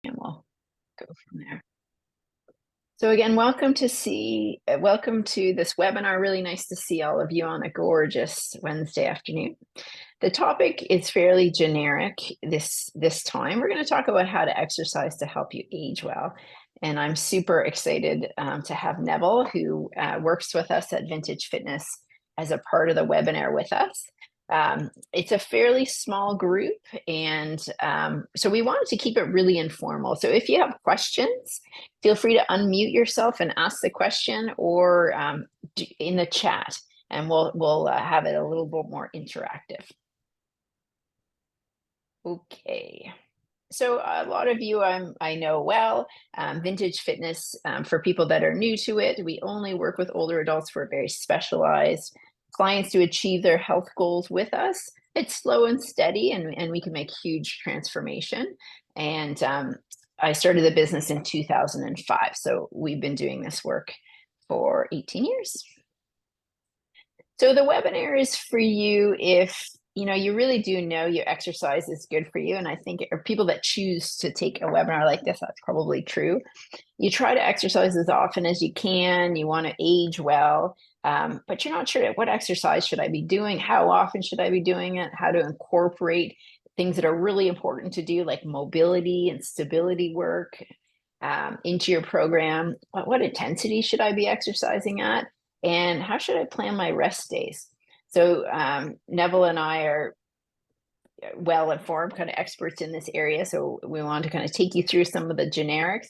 and we'll go from there. So again, welcome to this webinar. Really nice to see all of you on a gorgeous Wednesday afternoon. The topic is fairly generic this time. We're going to talk about how to exercise to help you age well. And I'm super excited to have Neville, who works with us at Vintage Fitness, as a part of the webinar with us. It's a fairly small group, and so we wanted to keep it really informal. So if you have questions, feel free to unmute yourself and ask the question, or in the chat, and we'll have it a little bit more interactive. Okay. So a lot of you I know well. Vintage Fitness, for people that are new to it, we only work with older adults for very specialized clients to achieve their health goals with us. It's slow and steady, and we can make huge transformation. And I started the business in 2005, so we've been doing this work for 18 years. So the webinar is for you if you really do know your exercise is good for you. And I think people that choose to take a webinar like this, that's probably true. You try to exercise as often as you can. You want to age well, but you're not sure what exercise should I be doing? How often should I be doing it? How to incorporate things that are really important to do, like mobility and stability work, into your program. What intensity should I be exercising at? And how should I plan my rest days? So Neville and I are well-informed, kind of experts in this area. So we want to kind of take you through some of the generics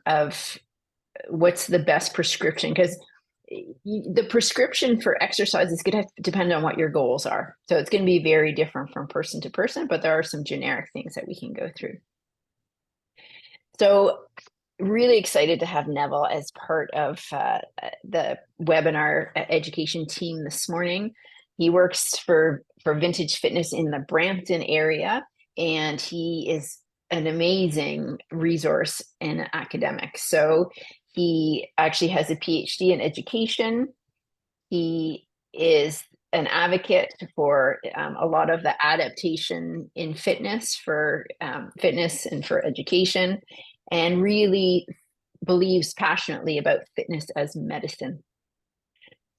of what's the best prescription, because the prescription for exercise is going to depend on what your goals are. So it's going to be very different from person to person, but there are some generic things that we can go through. So really excited to have Neville as part of the webinar education team this morning. He works for Vintage Fitness in the Brampton area, and he is an amazing resource and academic. So he actually has a PhD in education. He is an advocate for a lot of the adaptation in fitness for fitness and for education, and really believes passionately about fitness as medicine.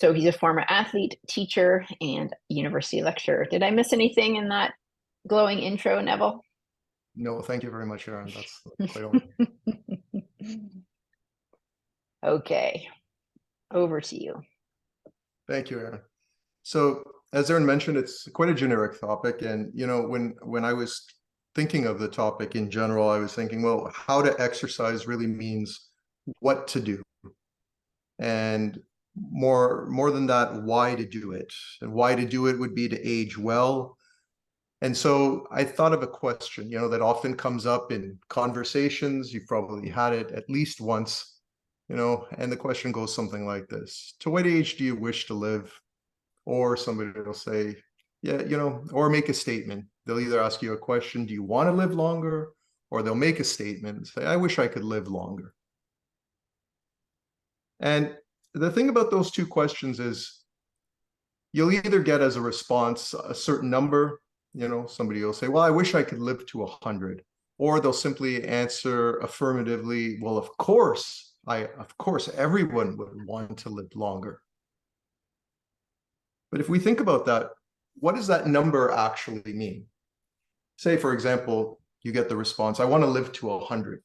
So he's a former athlete, teacher, and university lecturer. Did I miss anything in that glowing intro, Neville? No, thank you very much, Erin. That's quite all. Okay, over to you. Thank you, Erin. So as Erin mentioned, it's quite a generic topic. And, when I was thinking of the topic in general, I was thinking, well, how to exercise really means what to do. And more than that, why to do it. And why to do it would be to age well. And so I thought of a question, that often comes up in conversations. You've probably had it at least once, and the question goes something like this: to what age do you wish to live? Or somebody will say, yeah, or make a statement. They'll either ask you a question, do you want to live longer? Or they'll make a statement and say, I wish I could live longer. And the thing about those two questions is you'll either get as a response a certain number. Somebody will say, well, I wish I could live to 100. Or they'll simply answer affirmatively, well, of course everyone would want to live longer. But if we think about that, what does that number actually mean? Say, for example, you get the response, I want to live to 100.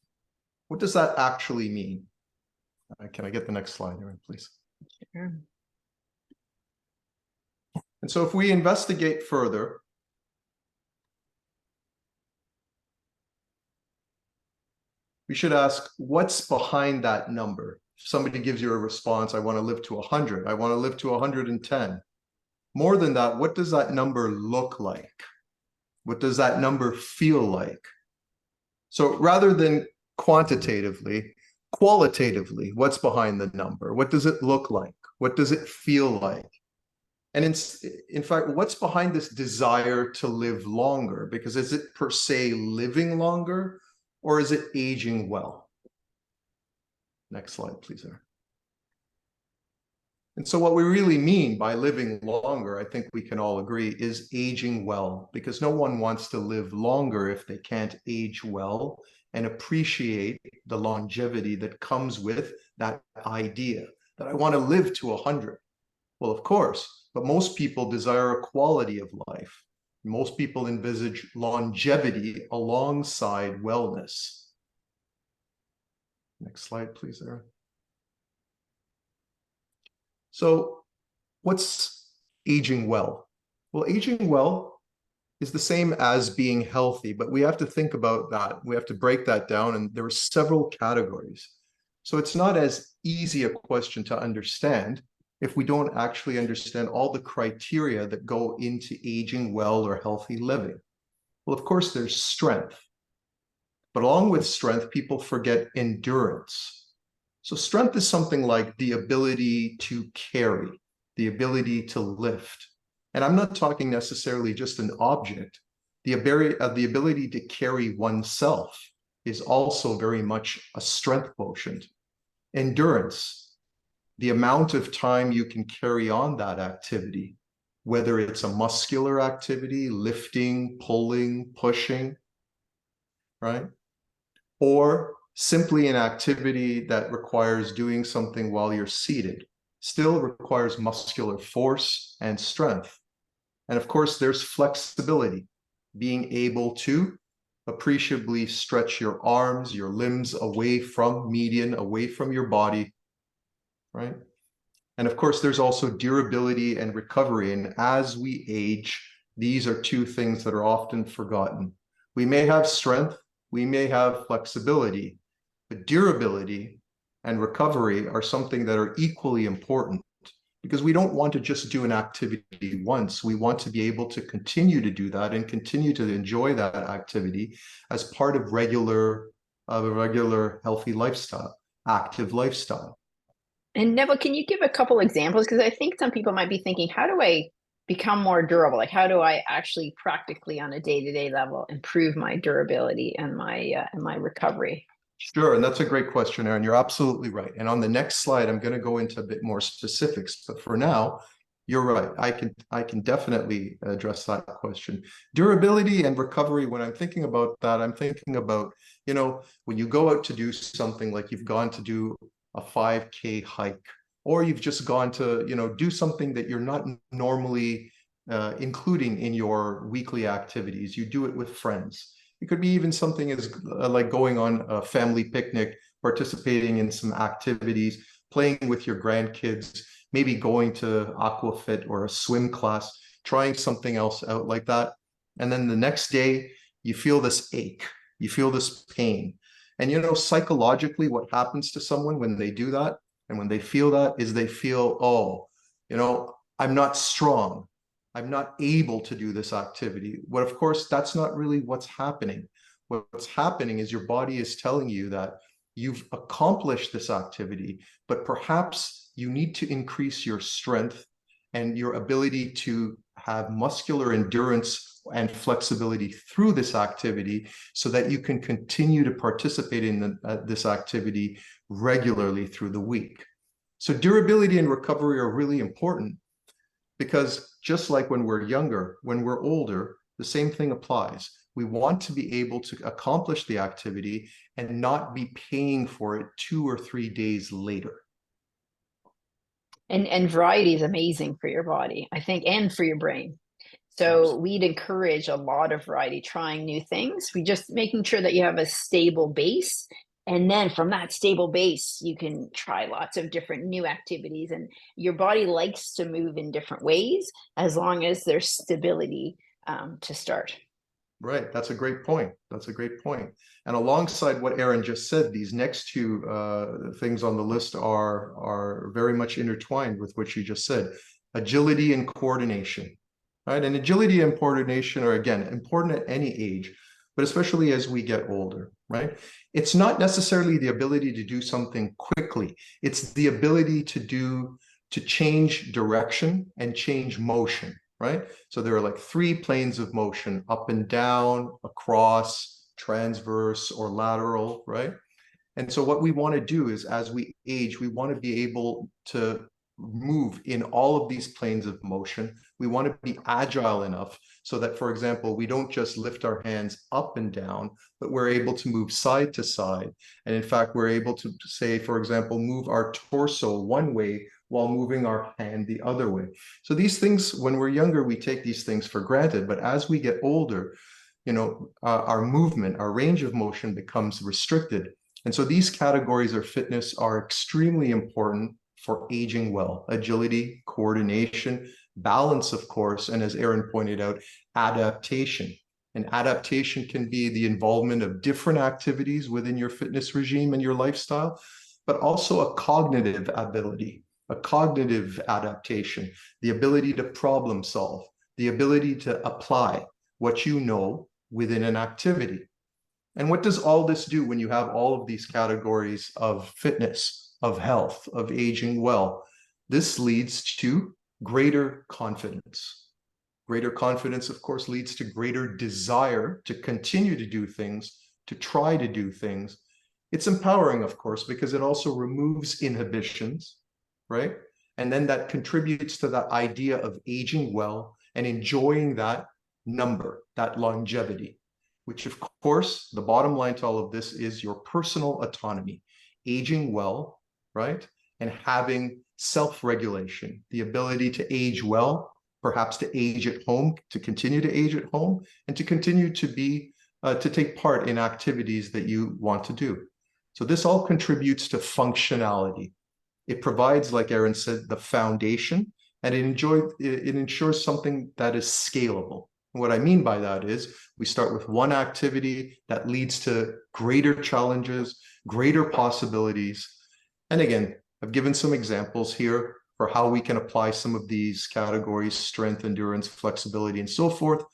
What does that actually mean? Can I get the next slide, Erin, please? Sure. And so if we investigate further, we should ask, what's behind that number? If somebody gives you a response, I want to live to 100, I want to live to 110. More than that, what does that number look like? What does that number feel like? So rather than quantitatively, qualitatively, what's behind the number? What does it look like? What does it feel like? And in fact, what's behind this desire to live longer? Because is it per se living longer, or is it aging well? Next slide, please, Erin. And so what we really mean by living longer, I think we can all agree, is aging well, because no one wants to live longer if they can't age well and appreciate the longevity that comes with that idea that I want to live to 100. Well, of course, but most people desire a quality of life. Most people envisage longevity alongside wellness. Next slide, please, Erin. So what's aging well? Well, aging well is the same as being healthy, but we have to think about that. We have to break that down, and there are several categories. So it's not as easy a question to understand if we don't actually understand all the criteria that go into aging well or healthy living. Well, of course, there's strength. But along with strength, people forget endurance. So strength is something like the ability to carry, the ability to lift. And I'm not talking necessarily just an object. The ability to carry oneself is also very much a strength quotient. Endurance, the amount of time you can carry on that activity, whether it's a muscular activity, lifting, pulling, pushing, right? Or simply an activity that requires doing something while you're seated, still requires muscular force and strength. And of course, there's flexibility, being able to appreciably stretch your arms, your limbs away from median, away from your body, right? And of course, there's also durability and recovery. And as we age, these are two things that are often forgotten. We may have strength, we may have flexibility, but durability and recovery are something that are equally important, because we don't want to just do an activity once. We want to be able to continue to do that and continue to enjoy that activity as part of a regular healthy lifestyle, active lifestyle. And Neville, can you give a couple examples? Because I think some people might be thinking, how do I become more durable? Like, how do I actually practically on a day-to-day level improve my durability and my recovery? Sure, and that's a great question, Erin. You're absolutely right. And on the next slide, I'm going to go into a bit more specifics. But for now, you're right. I can definitely address that question. Durability and recovery, when I'm thinking about that, I'm thinking about, when you go out to do something, like you've gone to do a 5K hike, or you've just gone to, do something that you're not normally including in your weekly activities. You do it with friends. It could be even something as like going on a family picnic, participating in some activities, playing with your grandkids, maybe going to aquafit or a swim class, trying something else out like that. And then the next day, you feel this ache, you feel this pain. And psychologically, what happens to someone when they do that and when they feel that is they feel, oh, I'm not strong. I'm not able to do this activity. But of course, that's not really what's happening. What's happening is your body is telling you that you've accomplished this activity, but perhaps you need to increase your strength and your ability to have muscular endurance and flexibility through this activity so that you can continue to participate in this activity regularly through the week. So durability and recovery are really important, because just like when we're younger, when we're older, the same thing applies. We want to be able to accomplish the activity and not be paying for it 2 or 3 days later. And variety is amazing for your body, I think, and for your brain. So we'd encourage a lot of variety, trying new things. We just making sure that you have a stable base. And then from that stable base, you can try lots of different new activities. And your body likes to move in different ways as long as there's stability to start. Right. That's a great point. That's a great point. And alongside what Erin just said, these next two things on the list are very much intertwined with what you just said. Agility and coordination. Right. And agility and coordination are, again, important at any age, but especially as we get older, right? It's not necessarily the ability to do something quickly. It's the ability to change direction and change motion, right? So there are like 3 planes of motion: up and down, across, transverse, or lateral, right? And so what we want to do is, as we age, we want to be able to move in all of these planes of motion. We want to be agile enough so that, for example, we don't just lift our hands up and down, but we're able to move side to side. And in fact, we're able to say, for example, move our torso one way while moving our hand the other way. So these things, when we're younger, we take these things for granted. But as we get older, our movement, our range of motion becomes restricted. And so these categories of fitness are extremely important for aging well: agility, coordination, balance, of course, and as Erin pointed out, adaptation. And adaptation can be the involvement of different activities within your fitness regime and your lifestyle, but also a cognitive ability, a cognitive adaptation, the ability to problem solve, the ability to apply what you know within an activity. And what does all this do when you have all of these categories of fitness, of health, of aging well? This leads to greater confidence. Greater confidence, of course, leads to greater desire to continue to do things, to try to do things. It's empowering, of course, because it also removes inhibitions, right? And then that contributes to that idea of aging well and enjoying that number, that longevity, which, of course, the bottom line to all of this is your personal autonomy, aging well, right? And having self-regulation, the ability to age well, perhaps to age at home, to continue to age at home, and to continue to be, to take part in activities that you want to do. So this all contributes to functionality. It provides, like Erin said, the foundation, and it ensures something that is scalable. What I mean by that is we start with one activity that leads to greater challenges, greater possibilities. And again, I've given some examples here for how we can apply some of these categories: strength, endurance, flexibility, and so forth.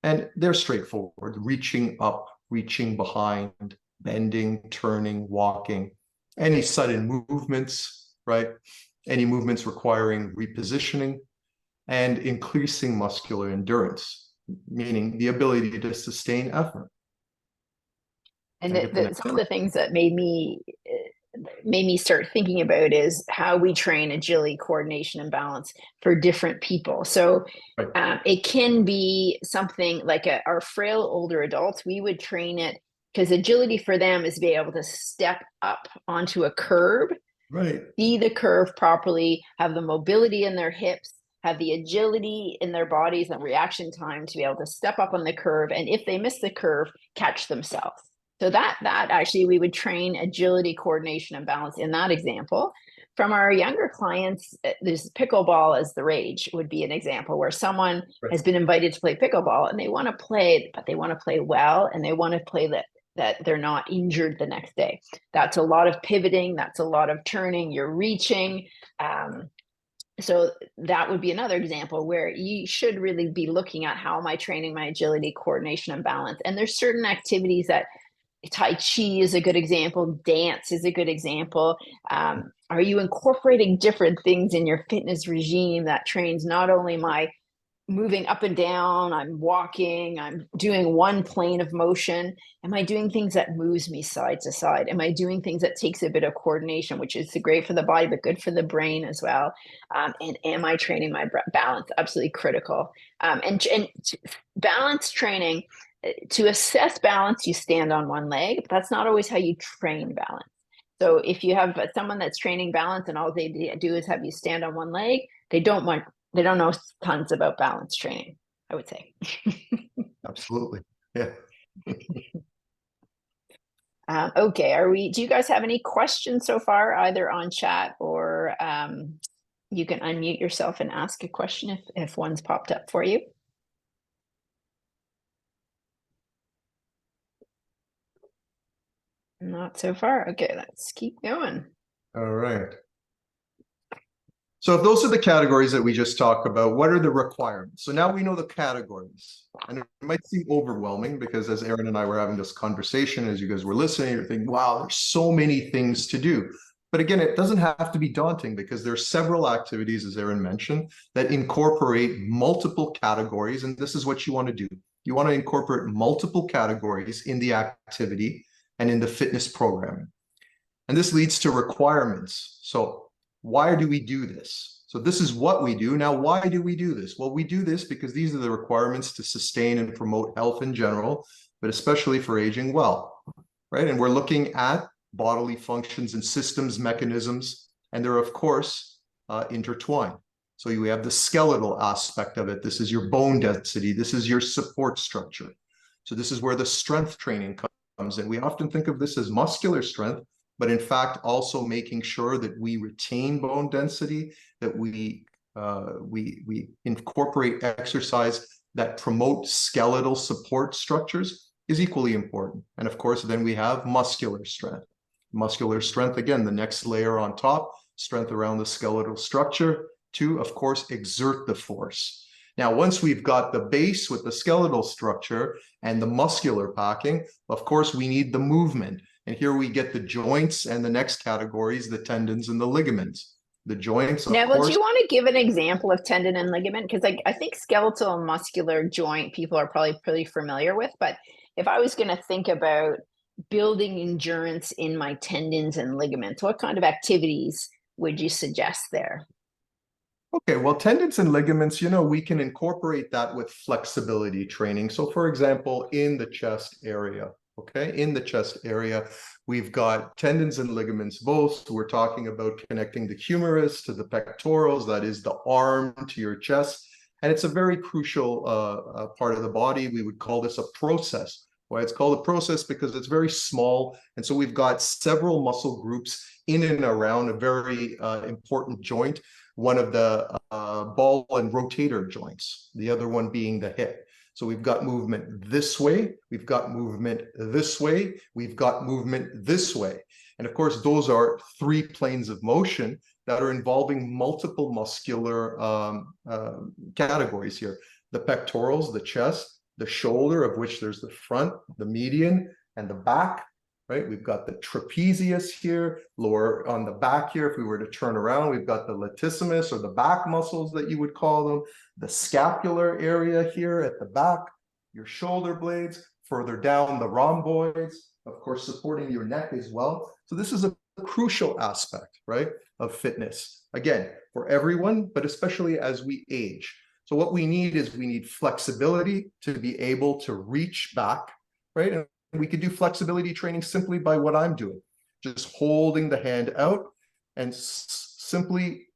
And they're straightforward: reaching up, reaching behind, bending, turning, walking, any sudden movements, right? Any movements requiring repositioning, and increasing muscular endurance, meaning the ability to sustain effort. And some of the things that made me start thinking about is how we train agility, coordination, and balance for different people. So right. It can be something like our frail older adults. We would train it because agility for them is to be able to step up onto a curb, right, see the curve properly, have the mobility in their hips, have the agility in their bodies and reaction time to be able to step up on the curve, and if they miss the curve, catch themselves. So that actually we would train agility, coordination, and balance in that example. From our younger clients, there's pickleball as the rage would be an example where someone right. has been invited to play pickleball and they want to play, but they want to play well, and they want to play that they're not injured the next day. That's a lot of pivoting. That's a lot of turning. You're reaching. So that would be another example where you should really be looking at how am I training my agility, coordination, and balance. And there's certain activities that Tai Chi is a good example. Dance is a good example. Are you incorporating different things in your fitness regime that trains not only my moving up and down, I'm walking, I'm doing one plane of motion? Am I doing things that moves me side to side? Am I doing things that takes a bit of coordination, which is great for the body, but good for the brain as well? And am I training my balance? Absolutely critical. And balance training, to assess balance, you stand on one leg, but that's not always how you train balance. So if you have someone that's training balance and all they do is have you stand on one leg, they don't know tons about balance training, I would say. Absolutely. Yeah. Okay. Do you guys have any questions so far, either on chat or you can unmute yourself and ask a question if one's popped up for you? Not so far. Okay, let's keep going. All right. So if those are the categories that we just talked about, what are the requirements? So now we know the categories, and it might seem overwhelming because as Erin and I were having this conversation, as you guys were listening, you're thinking, wow, there's so many things to do. But again, it doesn't have to be daunting because there are several activities, as Erin mentioned, that incorporate multiple categories. And this is what you want to do. You want to incorporate multiple categories in the activity and in the fitness programming. And this leads to requirements. So Why do we do this? So this is what we do. Now, why do we do this? Well, we do this because these are the requirements to sustain and promote health in general, but especially for aging well, right? And we're looking at bodily functions and systems, mechanisms, and they're, of course, intertwined. So you have the skeletal aspect of it. This is your bone density. This is your support structure. So this is where the strength training comes in. We often think of this as muscular strength, but in fact, also making sure that we retain bone density, that we incorporate exercise that promote skeletal support structures is equally important. And of course, then we have muscular strength. Muscular strength, again, the next layer on top, strength around the skeletal structure to, of course, exert the force. Now, once we've got the base with the skeletal structure and the muscular packing, of course, we need the movement. And here we get the joints and the next categories, the tendons and the ligaments. The joints, of Neville, course. do you want to give an example of tendon and ligament? Because I think skeletal and muscular joint people are probably pretty familiar with. But if I was going to think about building endurance in my tendons and ligaments, what kind of activities would you suggest there? Okay, well, tendons and ligaments, we can incorporate that with flexibility training. So for example, in the chest area, okay, in the chest area, we've got tendons and ligaments both. We're talking about connecting the humerus to the pectorals, that is the arm to your chest. And it's a very crucial part of the body. We would call this a process. Why it's called a process? Because it's very small. And so we've got several muscle groups in and around a very important joint. One of the ball and rotator joints, the other one being the hip. So we've got movement this way, we've got movement this way, we've got movement this way. And of course, those are three planes of motion that are involving multiple muscular categories here. The pectorals, the chest, the shoulder, of which there's the front, the median, and the back. Right, we've got the trapezius here, lower on the back here. If we were to turn around, we've got the latissimus, or the back muscles that you would call them, the scapular area here at the back, your shoulder blades, further down the rhomboids, of course, supporting your neck as well. So this is a crucial aspect, right, of fitness. Again, for everyone, but especially as we age. So what we need is we need flexibility to be able to reach back, right? And we could do flexibility training simply by what I'm doing, just holding the hand out and simply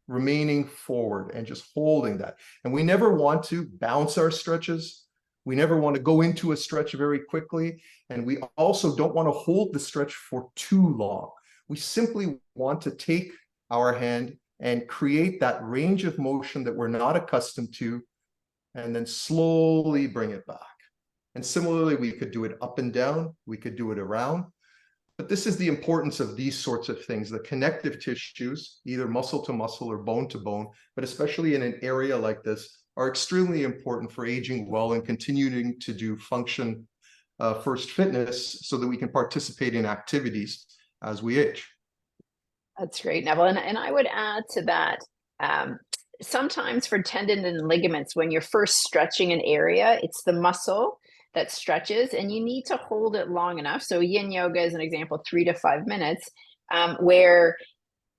remaining forward and just holding that. And we never want to bounce our stretches. We never want to go into a stretch very quickly. And we also don't want to hold the stretch for too long. We simply want to take our hand and create that range of motion that we're not accustomed to, and then slowly bring it back. And similarly, we could do it up and down, we could do it around. But this is the importance of these sorts of things, the connective tissues, either muscle to muscle or bone to bone, but especially in an area like this, are extremely important for aging well and continuing to do function first fitness so that we can participate in activities as we age. That's great, Neville. And I would add to that, sometimes for tendon and ligaments, when you're first stretching an area, it's the muscle that stretches and you need to hold it long enough. So yin yoga is an example, 3 to 5 minutes, where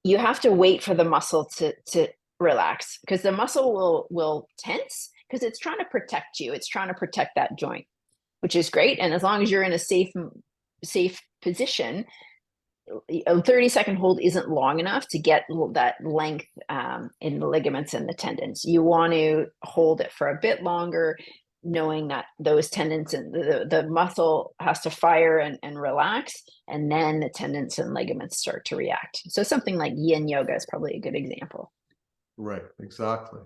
you have to wait for the muscle to relax, because the muscle will tense because it's trying to protect you. It's trying to protect that joint, which is great. And as long as you're in a safe position, a 30-second hold isn't long enough to get that length in the ligaments and the tendons. You want to hold it for a bit longer, knowing that those tendons and the muscle has to fire and relax, and then the tendons and ligaments start to react. So something like yin yoga is probably a good example. Right, exactly.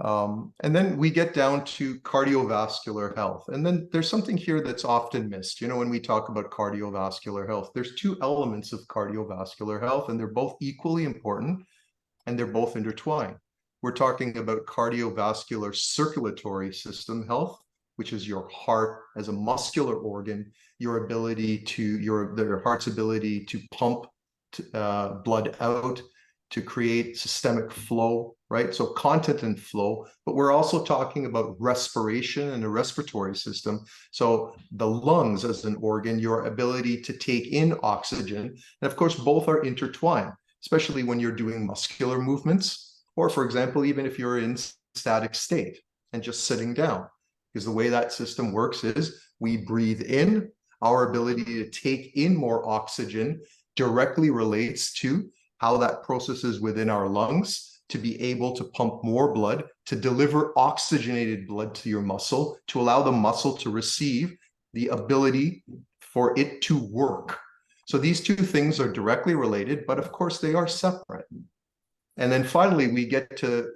And then we get down to cardiovascular health. And then there's something here that's often missed. When we talk about cardiovascular health, there's two elements of cardiovascular health, and they're both equally important, and they're both intertwined. We're talking about cardiovascular circulatory system health, which is your heart as a muscular organ, your ability to, your heart's ability to pump blood out, to create systemic flow, right? So content and flow, but we're also talking about respiration and the respiratory system. So the lungs as an organ, your ability to take in oxygen, and of course, both are intertwined. especially when you're doing muscular movements, or for example, even if you're in static state and just sitting down. Because the way that system works is we breathe in, our ability to take in more oxygen directly relates to how that processes within our lungs to be able to pump more blood, to deliver oxygenated blood to your muscle, to allow the muscle to receive the ability for it to work. So these two things are directly related, but of course they are separate. And then finally, we get to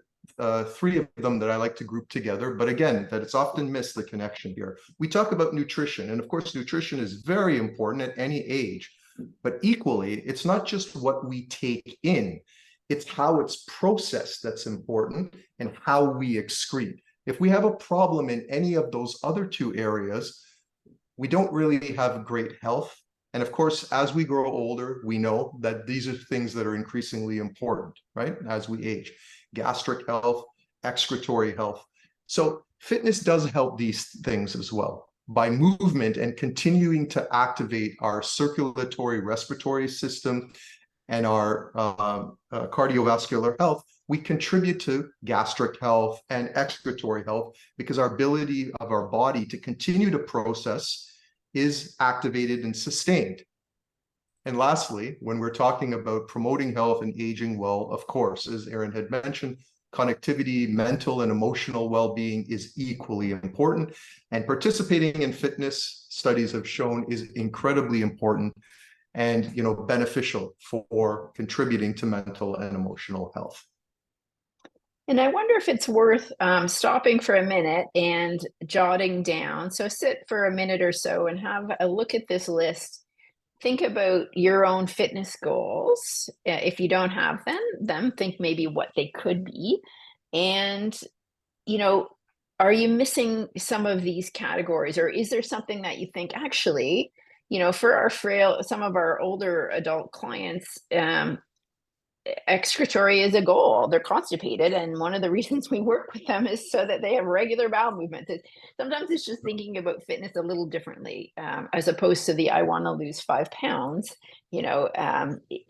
three of them that I like to group together, but again, that it's often missed, the connection here. We talk about nutrition, and of course, nutrition is very important at any age, but equally, it's not just what we take in, it's how it's processed that's important and how we excrete. If we have a problem in any of those other two areas, we don't really have great health. And of course, as we grow older, we know that these are things that are increasingly important, right? As we age, gastric health, excretory health. So fitness does help these things as well. By movement and continuing to activate our circulatory respiratory system and our cardiovascular health, we contribute to gastric health and excretory health because our ability of our body to continue to process is activated and sustained. And lastly, when we're talking about promoting health and aging well, of course, as Erin had mentioned, connectivity, mental and emotional well-being is equally important. And participating in fitness, studies have shown, is incredibly important and beneficial for contributing to mental and emotional health. And I wonder if it's worth stopping for a minute and jotting down. So sit for a minute or so and have a look at this list. Think about your own fitness goals. If you don't have them, think maybe what they could be. And, are you missing some of these categories, or is there something that you think actually, for some of our older adult clients, excretory is a goal. They're constipated, and one of the reasons we work with them is so that they have regular bowel movements. Sometimes it's just thinking about fitness a little differently, as opposed to the I want to lose 5 pounds.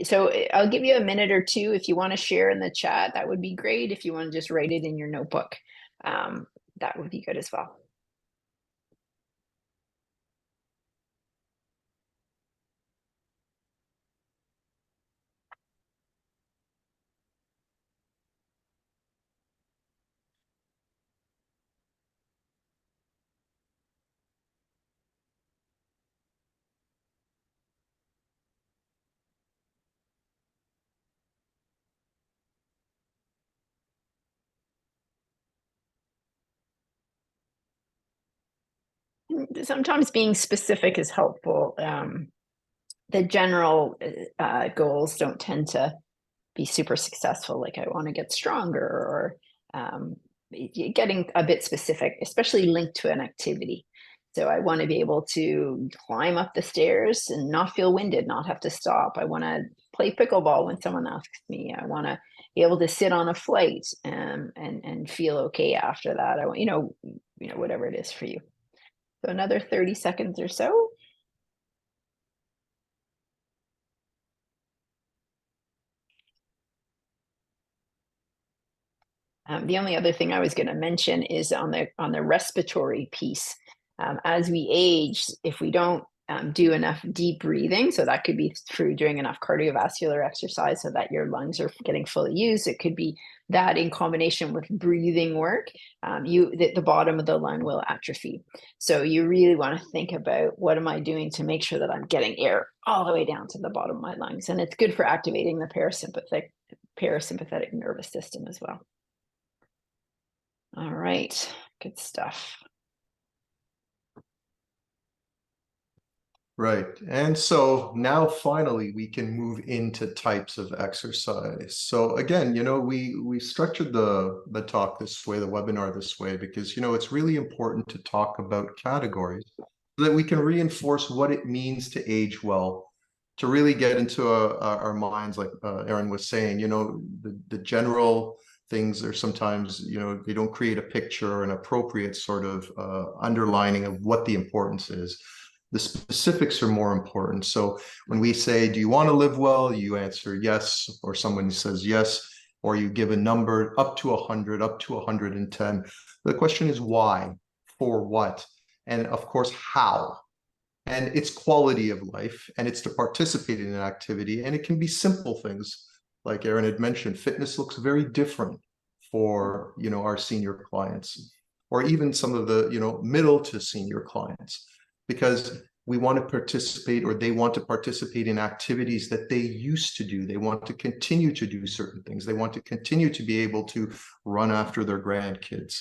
So I'll give you a minute or two if you want to share in the chat. That would be great. If you want to just write it in your notebook, that would be good as well. Sometimes being specific is helpful. The general goals don't tend to be super successful, like I want to get stronger, or getting a bit specific, especially linked to an activity. So I want to be able to climb up the stairs and not feel winded, not have to stop. I want to play pickleball when someone asks me. I want to be able to sit on a flight and feel okay after that. I want, whatever it is for you. So another 30 seconds or so. The only other thing I was going to mention is on the respiratory piece. As we age, if we don't do enough deep breathing, so that could be through doing enough cardiovascular exercise so that your lungs are getting fully used. It could be that in combination with breathing work, the bottom of the lung will atrophy. So you really want to think about, what am I doing to make sure that I'm getting air all the way down to the bottom of my lungs? And it's good for activating the parasympathetic nervous system as well. All right, good stuff. Right. And so now finally we can move into types of exercise. So again, we structured the talk this way, the webinar this way, because it's really important to talk about categories so that we can reinforce what it means to age well, to really get into our minds, like Erin was saying, the general things are sometimes, they don't create a picture or an appropriate sort of underlining of what the importance is. The specifics are more important. So when we say, do you want to live well? You answer yes, or someone says yes, or you give a number up to 100, up to 110. The question is why, for what, and of course, how. And it's quality of life, and it's to participate in an activity. And it can be simple things, like Erin had mentioned. Fitness looks very different for, our senior clients, or even some of the, middle to senior clients, because we want to participate, or they want to participate in activities that they used to do. They want to continue to do certain things. They want to continue to be able to run after their grandkids,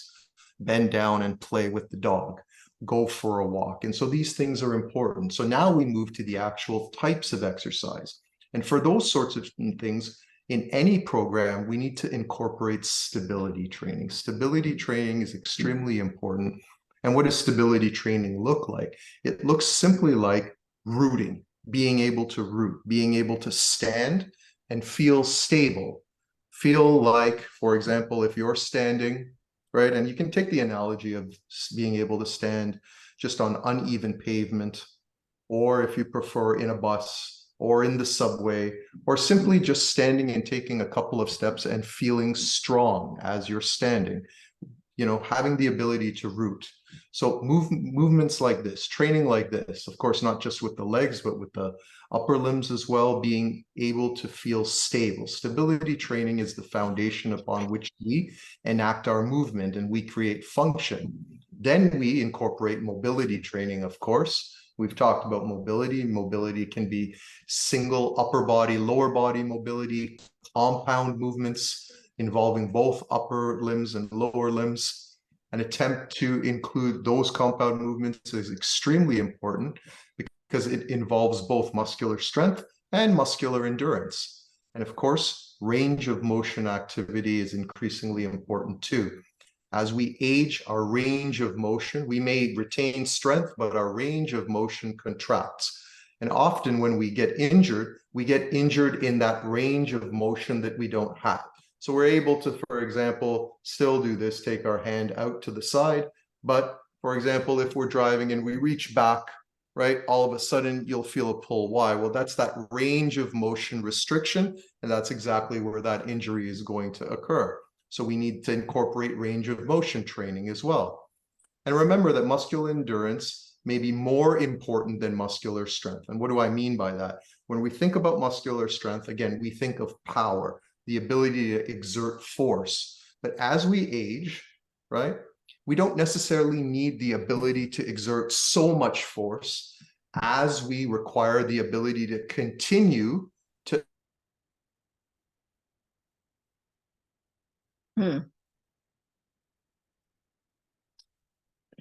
bend down and play with the dog, go for a walk. And so these things are important. So now we move to the actual types of exercise. And for those sorts of things, in any program, we need to incorporate stability training. Stability training is extremely important. And what does stability training look like? It looks simply like rooting, being able to root, being able to stand and feel stable. Feel like, for example, if you're standing, right? And you can take the analogy of being able to stand just on uneven pavement, or if you prefer in a bus or in the subway, or simply just standing and taking a couple of steps and feeling strong as you're standing, having the ability to root. So movements like this, training like this, of course, not just with the legs, but with the upper limbs as well, being able to feel stable. Stability training is the foundation upon which we enact our movement and we create function. Then we incorporate mobility training, of course. We've talked about mobility. Mobility can be single upper body, lower body mobility, compound movements involving both upper limbs and lower limbs. An attempt to include those compound movements is extremely important because it involves both muscular strength and muscular endurance. And of course, range of motion activity is increasingly important too. As we age, our range of motion, we may retain strength, but our range of motion contracts. And often when we get injured in that range of motion that we don't have. So we're able to, for example, still do this, take our hand out to the side. But for example, if we're driving and we reach back, right, all of a sudden you'll feel a pull. Why? Well, that's that range of motion restriction. And that's exactly where that injury is going to occur. So we need to incorporate range of motion training as well. And remember that muscular endurance may be more important than muscular strength. And what do I mean by that? When we think about muscular strength, again, we think of power, the ability to exert force. But as we age, right, we don't necessarily need the ability to exert so much force as we require the ability to continue to.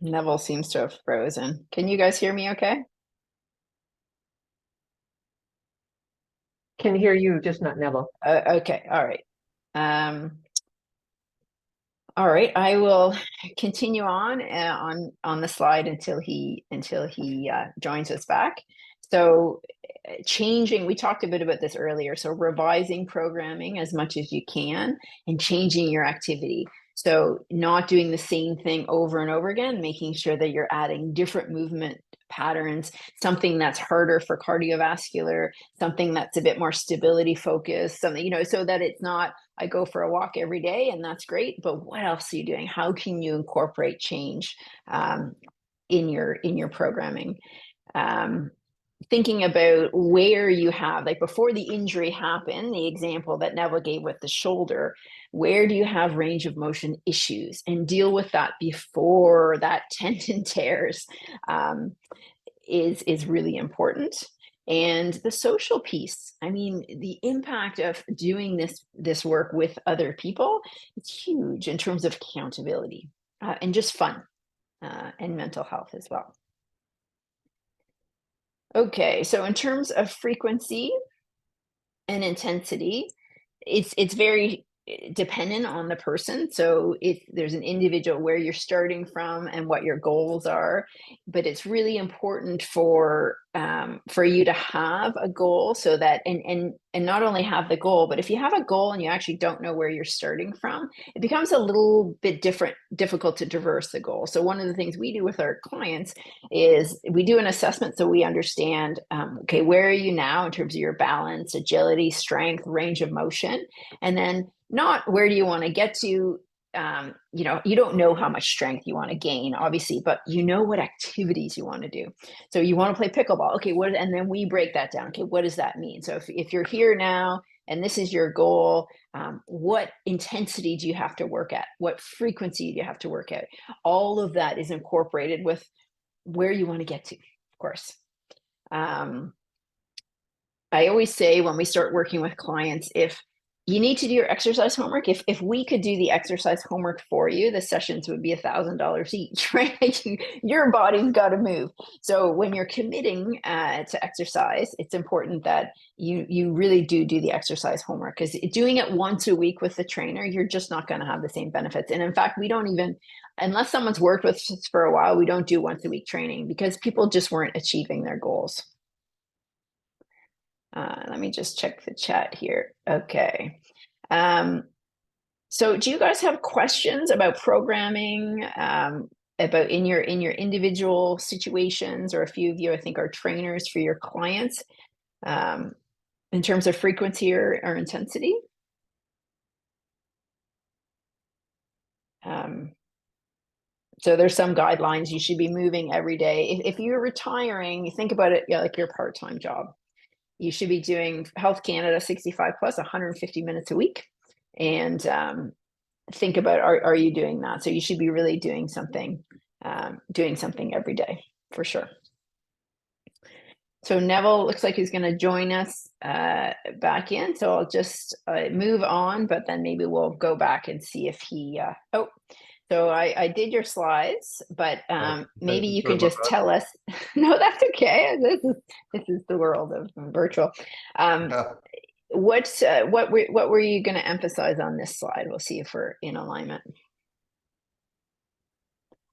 Neville seems to have frozen. Can you guys hear me okay? Can hear you, just not Neville. Okay, all right. All right, I will continue on the slide until he joins us back. So changing, we talked a bit about this earlier, so revising programming as much as you can and changing your activity. So not doing the same thing over and over again, making sure that you're adding different movement patterns, something that's harder for cardiovascular, something that's a bit more stability focused, something, so that it's not, I go for a walk every day and that's great, but what else are you doing? How can you incorporate change in your programming? Thinking about where you have, like before the injury happened, the example that Neville gave with the shoulder, where do you have range of motion issues, and deal with that before that tendon tears is really important. And the social piece, I mean, the impact of doing this work with other people, it's huge in terms of accountability and just fun and mental health as well. Okay, so in terms of frequency and intensity, it's very dependent on the person. So if there's an individual where you're starting from and what your goals are, but it's really important for you to have a goal, so that and not only have the goal, but if you have a goal and you actually don't know where you're starting from, it becomes a little bit difficult to traverse the goal. So one of the things we do with our clients is we do an assessment so we understand, okay, where are you now in terms of your balance, agility, strength, range of motion, and then not where do you want to get to. You know, you don't know how much strength you want to gain, obviously, but you know what activities you want to do. So you want to play pickleball. Okay, what, and then we break that down. Okay, what does that mean? So if you're here now and this is your goal, what intensity do you have to work at? What frequency do you have to work at? All of that is incorporated with where you want to get to, of course. I always say when we start working with clients, if you need to do your exercise homework, if we could do the exercise homework for you, the sessions would be $1,000 each, right? Your body's got to move. So when you're committing to exercise, it's important that you really do the exercise homework, because doing it once a week with the trainer, you're just not going to have the same benefits. And in fact, we don't even, unless someone's worked with us for a while, we don't do once a week training because people just weren't achieving their goals. Let me just check the chat here. Okay. So do you guys have questions about programming, about in your individual situations, or a few of you, I think, are trainers for your clients, in terms of frequency or intensity? So there's some guidelines. You should be moving every day. If you're retiring, think about it, like your part-time job. You should be doing Health Canada 65 plus 150 minutes a week. And think about, are you doing that? So you should be really doing something every day, for sure. So Neville looks like he's going to join us back in. So I'll just move on, but then maybe we'll go back and see if he, so I did your slides, but maybe you can just tell us. No, that's okay. This is the world of virtual. What were you going to emphasize on this slide? We'll see if we're in alignment.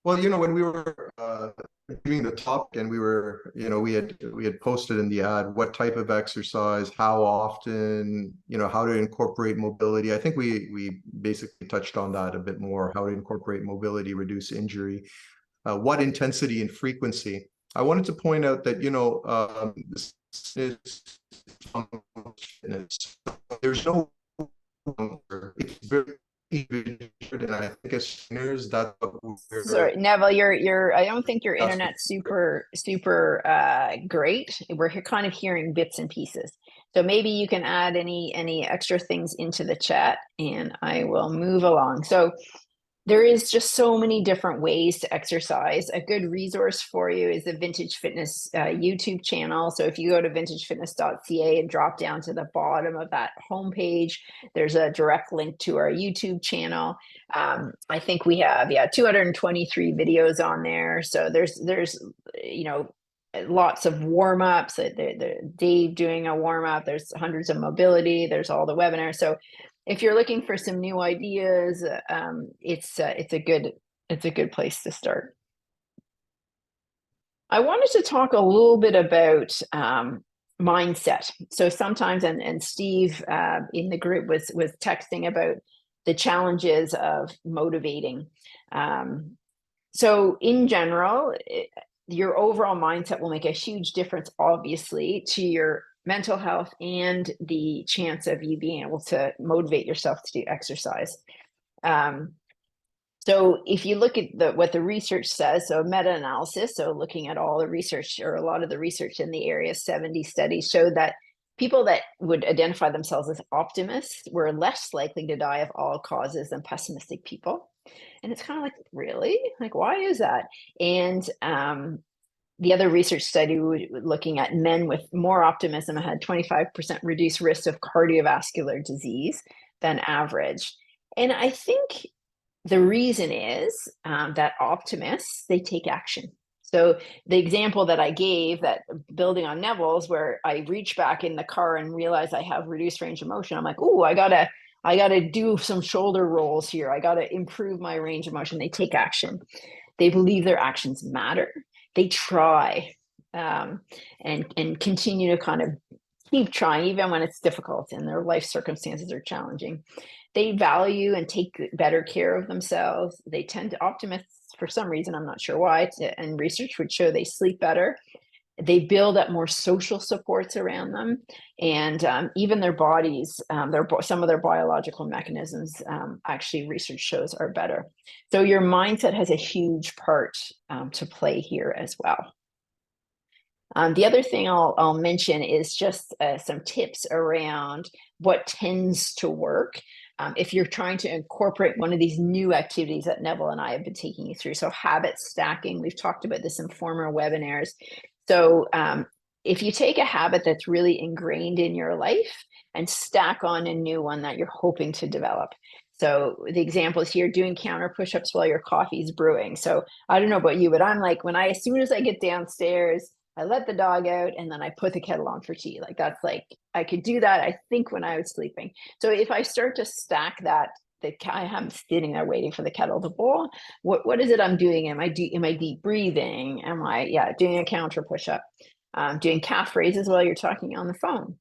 Well, you know, when we were doing the topic, and we were, you know, we had posted in the ad what type of exercise, how often, you know, how to incorporate mobility. I think we basically touched on that a bit more, how to incorporate mobility, reduce injury, what intensity and frequency. I wanted to point out that, you know, this is fitness. There's no, it's very, and I think as trainers, that's what we're. Sorry, Neville, I don't think your internet's super great. We're kind of hearing bits and pieces. So maybe you can add any extra things into the chat and I will move along. So there is just so many different ways to exercise. A good resource for you is the Vintage Fitness YouTube channel. So if you go to vintagefitness.ca and drop down to the bottom of that homepage, there's a direct link to our YouTube channel. I think we have 223 videos on there. So there's you know, lots of warm-ups. Dave doing a warm-up. There's hundreds of mobility. There's all the webinars. So if you're looking for some new ideas, it's a good place to start. I wanted to talk a little bit about mindset. So sometimes, and Steve in the group was texting about the challenges of motivating. So in general, your overall mindset will make a huge difference, obviously, to your mental health and the chance of you being able to motivate yourself to do exercise. So if you look at what the research says, so meta-analysis, so looking at all the research, or a lot of the research in the area, 70 studies showed that people that would identify themselves as optimists were less likely to die of all causes than pessimistic people. And it's kind of like, really? Like, why is that? And the other research study looking at men with more optimism had 25% reduced risk of cardiovascular disease than average. And I think the reason is that optimists, they take action. So the example that I gave, that building on Neville's, where I reach back in the car and realize I have reduced range of motion, I'm like, oh, I gotta I got to do some shoulder rolls here. I got to improve my range of motion. They take action. They believe their actions matter. They try, and continue to kind of keep trying, even when it's difficult and their life circumstances are challenging. They value and take better care of themselves. They tend to optimists for some reason, I'm not sure why, and research would show they sleep better. They build up more social supports around them, and even their bodies, some of their biological mechanisms, actually research shows are better. So your mindset has a huge part to play here as well. The other thing I'll mention is just some tips around what tends to work if you're trying to incorporate one of these new activities that Neville and I have been taking you through. So habit stacking, we've talked about this in former webinars. So if you take a habit that's really ingrained in your life and stack on a new one that you're hoping to develop. So the example is here, doing counter push-ups while your coffee's brewing. So I don't know about you, but I'm like, as soon as I get downstairs, I let the dog out and then I put the kettle on for tea. Like that's like, I could do that, I think, when I was sleeping. So if I start to stack that, I'm sitting there waiting for the kettle to boil. What is it I'm doing? Am I deep breathing? Am I doing a counter push-up? Doing calf raises while you're talking on the phone.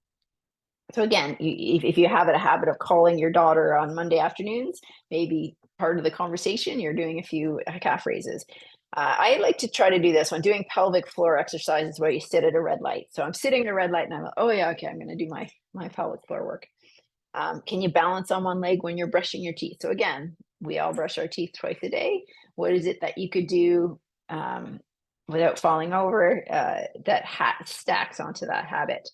So again, if you have a habit of calling your daughter on Monday afternoons, maybe part of the conversation, you're doing a few calf raises. I like to try to do this one, doing pelvic floor exercises where you sit at a red light. So I'm sitting at a red light and I'm like, oh yeah, okay, I'm going to do my pelvic floor work. Can you balance on one leg when you're brushing your teeth? So again, we all brush our teeth twice a day. What is it that you could do without falling over that stacks onto that habit?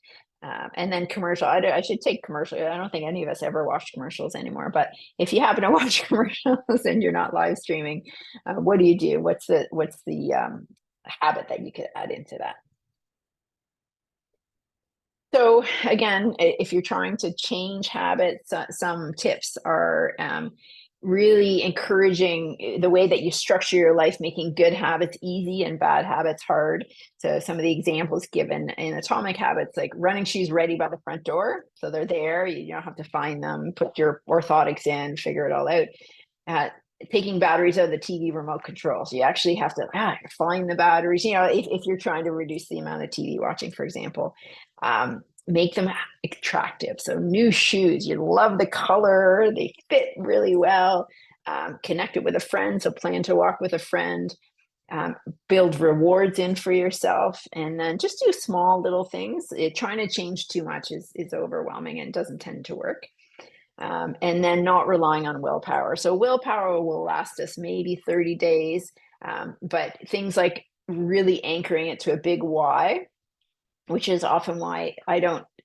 And then commercial, I should take commercial. I don't think any of us ever watch commercials anymore, but if you happen to watch commercials and you're not live streaming, what do you do? What's the habit that you could add into that? So again, if you're trying to change habits, some tips are really encouraging the way that you structure your life, making good habits easy and bad habits hard. So some of the examples given in Atomic Habits, like running shoes ready by the front door. So they're there, you don't have to find them, put your orthotics in, figure it all out. Taking batteries out of the TV remote control. So you actually have to find the batteries, if you're trying to reduce the amount of TV watching, for example. Make them attractive. So new shoes, you love the color, they fit really well. Connect it with a friend, so plan to walk with a friend. Build rewards in for yourself, and then just do small little things. Trying to change too much is overwhelming and doesn't tend to work. And then not relying on willpower. So willpower will last us maybe 30 days, but things like really anchoring it to a big why, which is often why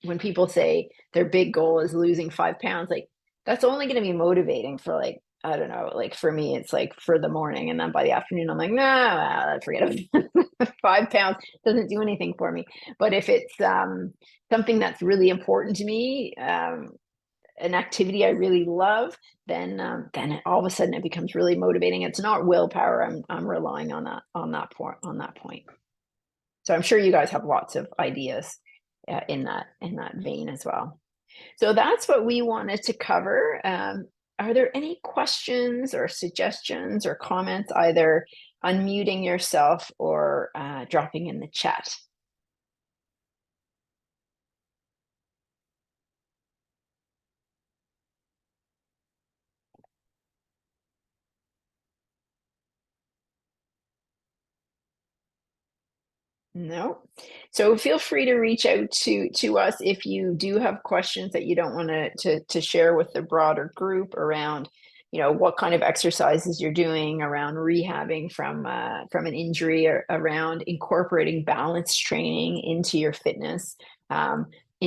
when people say their big goal is losing 5 pounds, like that's only going to be motivating for I don't know, like for me, it's like for the morning. And then by the afternoon, I'm like, nah, forget it. 5 pounds doesn't do anything for me. But if it's something that's really important to me, an activity I really love, then all of a sudden it becomes really motivating. It's not willpower. I'm relying on that point. So I'm sure you guys have lots of ideas in that vein as well. So that's what we wanted to cover. Are there any questions or suggestions or comments, either unmuting yourself or dropping in the chat? No. So feel free to reach out to us if you do have questions that you don't want to share with the broader group around, what kind of exercises you're doing around rehabbing from an injury, or around incorporating balance training into your fitness,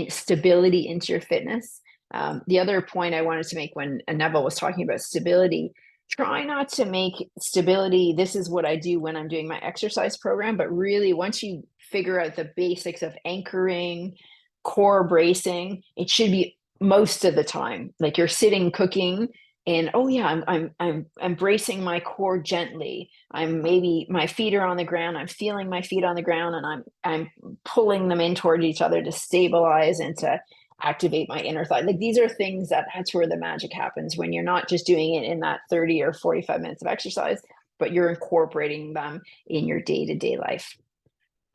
stability into your fitness. The other point I wanted to make when Neville was talking about stability, try not to make stability, this is what I do when I'm doing my exercise program, but really once you figure out the basics of anchoring, core bracing, it should be most of the time. Like you're sitting cooking and I'm bracing my core gently. Maybe my feet are on the ground, I'm feeling my feet on the ground, and I'm pulling them in toward each other to stabilize and to activate my inner thought. Like these are things that's where the magic happens, when you're not just doing it in that 30 or 45 minutes of exercise, but you're incorporating them in your day-to-day life.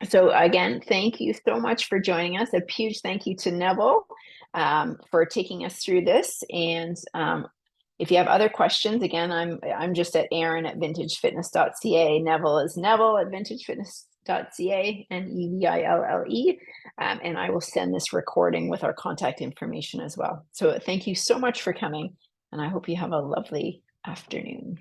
So again, thank you so much for joining us. A huge thank you to Neville for taking us through this. And if you have other questions, again, I'm just at Erin@vintagefitness.ca. Neville is Neville@vintagefitness.ca, Neville. And I will send this recording with our contact information as well. So thank you so much for coming, and I hope you have a lovely afternoon.